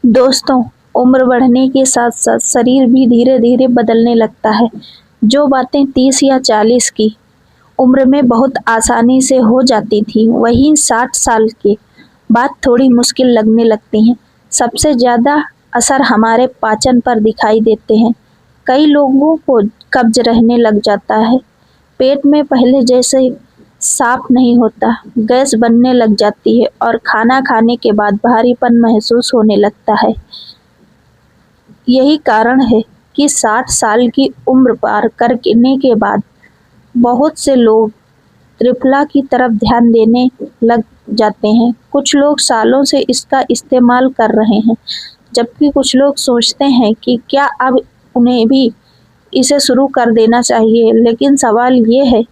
दोस्तों, उम्र बढ़ने के साथ साथ शरीर भी धीरे धीरे बदलने लगता है। जो बातें 30 या 40 की उम्र में बहुत आसानी से हो जाती थी, वहीं 60 साल के बाद थोड़ी मुश्किल लगने लगती हैं। सबसे ज़्यादा असर हमारे पाचन पर दिखाई देते हैं। कई लोगों को कब्ज रहने लग जाता है, पेट में पहले जैसे साफ नहीं होता, गैस बनने लग जाती है और खाना खाने के बाद भारीपन महसूस होने लगता है। यही कारण है कि 60 साल की उम्र पार करने के बाद बहुत से लोग त्रिफला की तरफ ध्यान देने लग जाते हैं। कुछ लोग सालों से इसका इस्तेमाल कर रहे हैं, जबकि कुछ लोग सोचते हैं कि क्या अब उन्हें भी इसे शुरू कर देना चाहिए। लेकिन सवाल ये है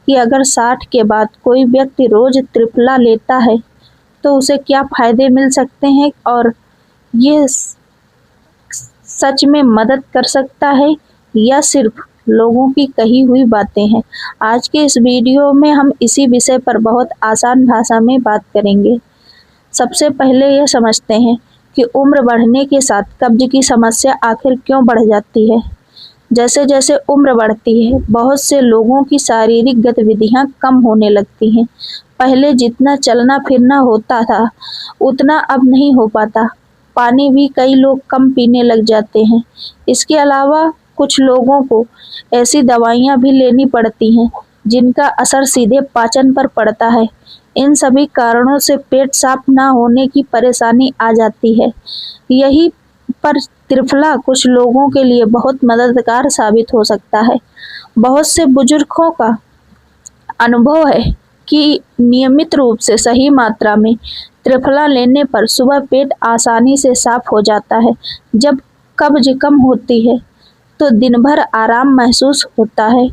कि अगर 60 के बाद कोई व्यक्ति रोज त्रिफला लेता है तो उसे क्या फायदे मिल सकते हैं और ये सच में मदद कर सकता है या सिर्फ लोगों की कही हुई बातें हैं। आज के इस वीडियो में हम इसी विषय पर बहुत आसान भाषा में बात करेंगे। सबसे पहले यह समझते हैं कि उम्र बढ़ने के साथ कब्ज की समस्या आखिर क्यों बढ़ जाती है। जैसे जैसे उम्र बढ़ती है, बहुत से लोगों की शारीरिक गतिविधियां कम होने लगती हैं। पहले जितना चलना फिरना होता था, उतना अब नहीं हो पाता। पानी भी कई लोग कम पीने लग जाते हैं। इसके अलावा कुछ लोगों को ऐसी दवाइयां भी लेनी पड़ती हैं जिनका असर सीधे पाचन पर पड़ता है। इन सभी कारणों से पेट साफ ना होने की परेशानी आ जाती है। यही पर त्रिफला कुछ लोगों के लिए बहुत मददगार साबित हो सकता है। बहुत से बुजुर्गों का अनुभव है कि नियमित रूप से सही मात्रा में त्रिफला लेने पर सुबह पेट आसानी से साफ हो जाता है। जब कब्ज कम होती है तो दिन भर आराम महसूस होता है,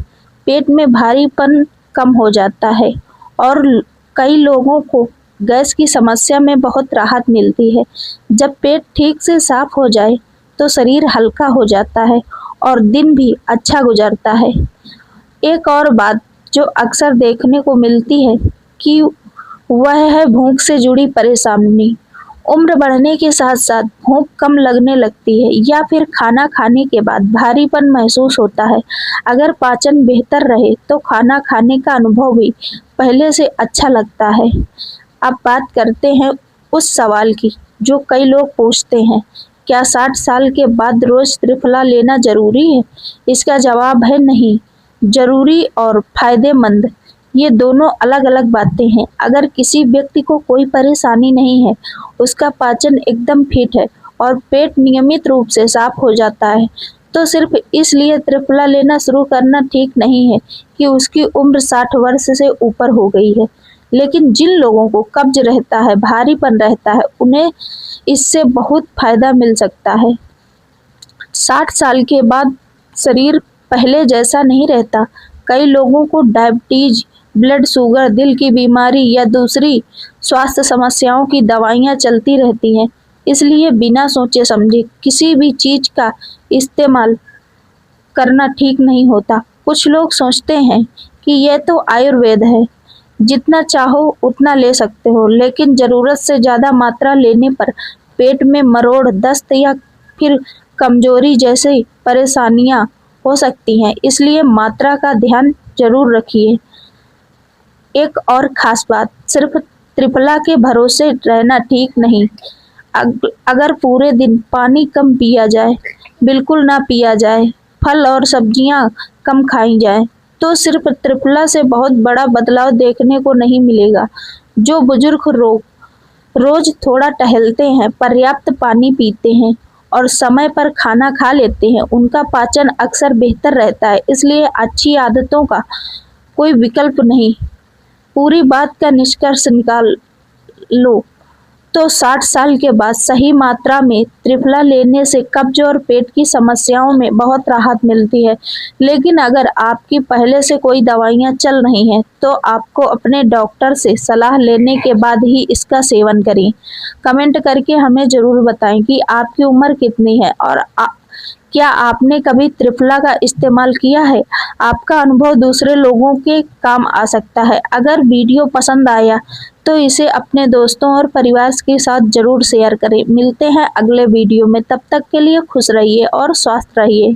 पेट में भारीपन कम हो जाता है और कई लोगों को गैस की समस्या में बहुत राहत मिलती है। जब पेट ठीक से साफ हो जाए तो शरीर हल्का हो जाता है और दिन भी अच्छा गुजरता है। एक और बात जो अक्सर देखने को मिलती है कि वह है भूख से जुड़ी परेशानी। उम्र बढ़ने के साथ साथ भूख कम लगने लगती है या फिर खाना खाने के बाद भारीपन महसूस होता है। अगर पाचन बेहतर रहे तो खाना खाने का अनुभव भी पहले से अच्छा लगता है। अब बात करते हैं उस सवाल की जो कई लोग पूछते हैं, क्या 60 साल के बाद रोज त्रिफला लेना जरूरी है? इसका जवाब है नहीं। जरूरी और फायदेमंद ये दोनों अलग अलग बातें हैं। अगर किसी व्यक्ति को कोई परेशानी नहीं है, उसका पाचन एकदम फिट है और पेट नियमित रूप से साफ हो जाता है, तो सिर्फ इसलिए त्रिफला लेना शुरू करना ठीक नहीं है कि उसकी उम्र 60 वर्ष से ऊपर हो गई है। लेकिन जिन लोगों को कब्ज रहता है, भारीपन रहता है, उन्हें इससे बहुत फायदा मिल सकता है। 60 साल के बाद शरीर पहले जैसा नहीं रहता। कई लोगों को डायबिटीज, ब्लड शुगर, दिल की बीमारी या दूसरी स्वास्थ्य समस्याओं की दवाइयां चलती रहती हैं। इसलिए बिना सोचे समझे किसी भी चीज का इस्तेमाल करना ठीक नहीं होता। कुछ लोग सोचते हैं कि यह तो आयुर्वेद है, जितना चाहो उतना ले सकते हो, लेकिन ज़रूरत से ज़्यादा मात्रा लेने पर पेट में मरोड़, दस्त या फिर कमजोरी जैसी परेशानियां हो सकती हैं। इसलिए मात्रा का ध्यान जरूर रखिए। एक और खास बात, सिर्फ त्रिफला के भरोसे रहना ठीक नहीं। अगर पूरे दिन पानी कम पिया जाए, बिल्कुल ना पिया जाए, फल और सब्जियां कम खाई जाए, तो सिर्फ त्रिफला से बहुत बड़ा बदलाव देखने को नहीं मिलेगा। जो बुजुर्ग रोज थोड़ा टहलते हैं, पर्याप्त पानी पीते हैं और समय पर खाना खा लेते हैं, उनका पाचन अक्सर बेहतर रहता है। इसलिए अच्छी आदतों का कोई विकल्प नहीं। पूरी बात का निष्कर्ष निकाल लो तो 60 साल के बाद सही मात्रा में त्रिफला लेने से कब्ज और पेट की समस्याओं में बहुत राहत मिलती है। लेकिन अगर आपकी पहले से कोई दवाइयां चल रही हैं तो आपको अपने डॉक्टर से सलाह लेने के बाद ही इसका सेवन करें। कमेंट करके हमें ज़रूर बताएं कि आपकी उम्र कितनी है और क्या आपने कभी त्रिफला का इस्तेमाल किया है? आपका अनुभव दूसरे लोगों के काम आ सकता है। अगर वीडियो पसंद आया तो इसे अपने दोस्तों और परिवार के साथ ज़रूर शेयर करें। मिलते हैं अगले वीडियो में, तब तक के लिए खुश रहिए और स्वस्थ रहिए।